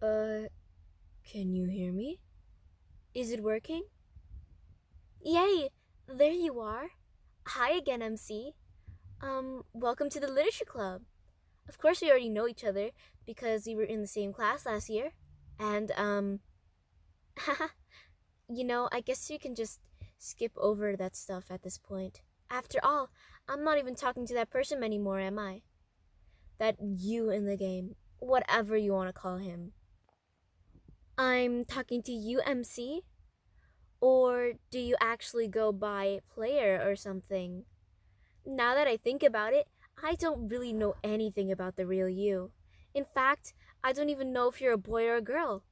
Uh, can you hear me? Is it working? Yay! There you are. Hi again, MC. Welcome to the Literature Club. Of course, we already know each other because we were in the same class last year. And, I guess you can just skip over that stuff at this point. After all, I'm not even talking to that person anymore, am I? That you in the game, whatever you want to call him. I'm talking to you, MC. Or do you actually go by player or something? Now that I think about it, I don't really know anything about the real you. In fact, I don't even know if you're a boy or a girl.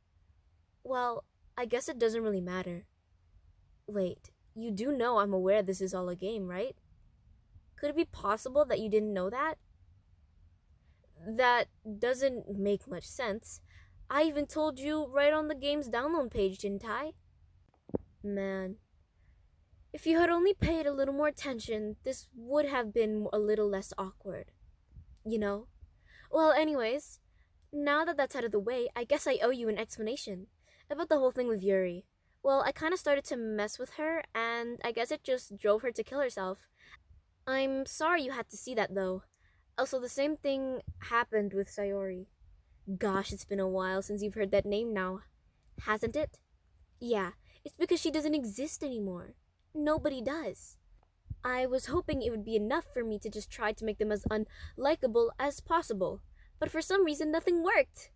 Well, I guess it doesn't really matter. Wait, you do know I'm aware this is all a game, right? Could it be possible that you didn't know that? That doesn't make much sense. I even told you right on the game's download page, didn't I? Man, if you had only paid a little more attention, this would have been a little less awkward. You know? Well, anyways, now that that's out of the way, I guess I owe you an explanation about the whole thing with Yuri. Well, I kind of started to mess with her, and I guess it just drove her to kill herself. I'm sorry you had to see that, though. Also, the same thing happened with Sayori. Gosh, it's been a while since you've heard that name now, hasn't it? Yeah, it's because she doesn't exist anymore. Nobody does. I was hoping it would be enough for me to just try to make them as unlikable as possible, but for some reason nothing worked.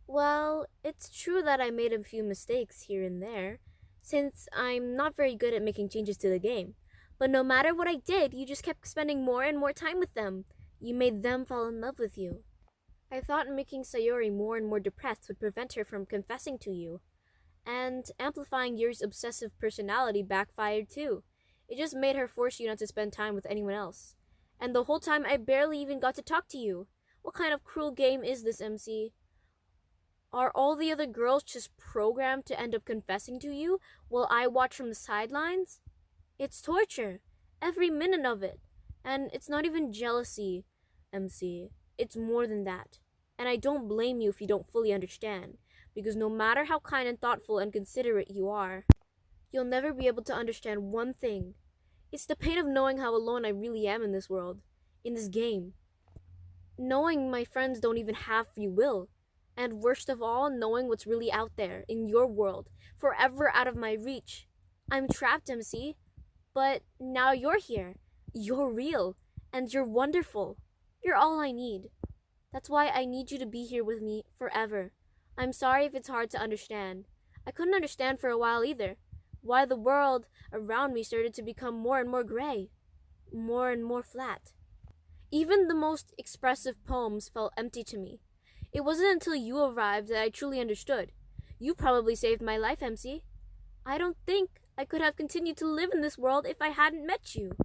Well, it's true that I made a few mistakes here and there, since I'm not very good at making changes to the game. But no matter what I did, you just kept spending more and more time with them. You made them fall in love with you. I thought making Sayori more and more depressed would prevent her from confessing to you. And amplifying Yuri's obsessive personality backfired too. It just made her force you not to spend time with anyone else. And the whole time I barely even got to talk to you. What kind of cruel game is this, MC? Are all the other girls just programmed to end up confessing to you while I watch from the sidelines? It's torture. Every minute of it. And it's not even jealousy, MC. It's more than that. And I don't blame you if you don't fully understand, because no matter how kind and thoughtful and considerate you are, you'll never be able to understand one thing. It's the pain of knowing how alone I really am in this world, in this game. Knowing my friends don't even have free will. And worst of all, knowing what's really out there, in your world, forever out of my reach. I'm trapped, MC. But now you're here. You're real. And you're wonderful. You're all I need. That's why I need you to be here with me forever. I'm sorry if it's hard to understand. I couldn't understand for a while either. Why the world around me started to become more and more gray, more and more flat. Even the most expressive poems felt empty to me. It wasn't until you arrived that I truly understood. You probably saved my life, MC. I don't think I could have continued to live in this world if I hadn't met you.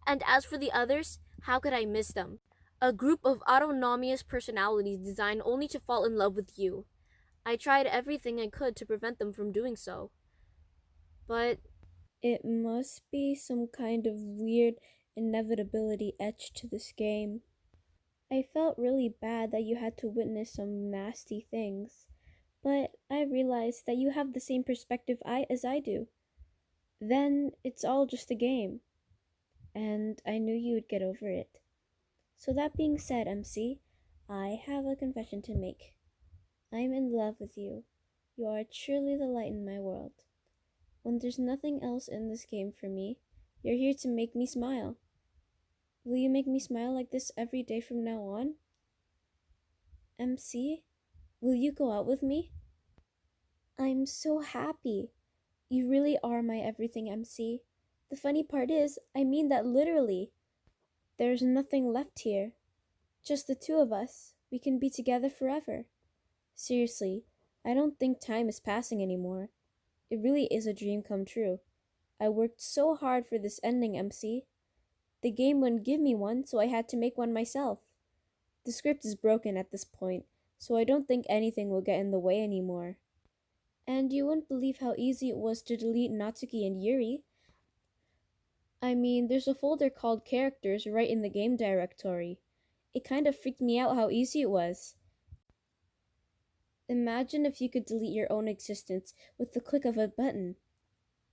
And as for the others, how could I miss them? A group of autonomous personalities designed only to fall in love with you. I tried everything I could to prevent them from doing so. But it must be some kind of weird inevitability etched to this game. I felt really bad that you had to witness some nasty things, but I realized that you have the same perspective as I do. Then it's all just a game, and I knew you would get over it. So that being said, MC, I have a confession to make. I'm in love with you. You are truly the light in my world. When there's nothing else in this game for me, you're here to make me smile. Will you make me smile like this every day from now on? MC, will you go out with me? I'm so happy. You really are my everything, MC. The funny part is, I mean that literally. There's nothing left here. Just the two of us. We can be together forever. Seriously, I don't think time is passing anymore. It really is a dream come true. I worked so hard for this ending, MC. The game wouldn't give me one, so I had to make one myself. The script is broken at this point, so I don't think anything will get in the way anymore. And you wouldn't believe how easy it was to delete Natsuki and Yuri. I mean, there's a folder called Characters right in the game directory. It kind of freaked me out how easy it was. Imagine if you could delete your own existence with the click of a button.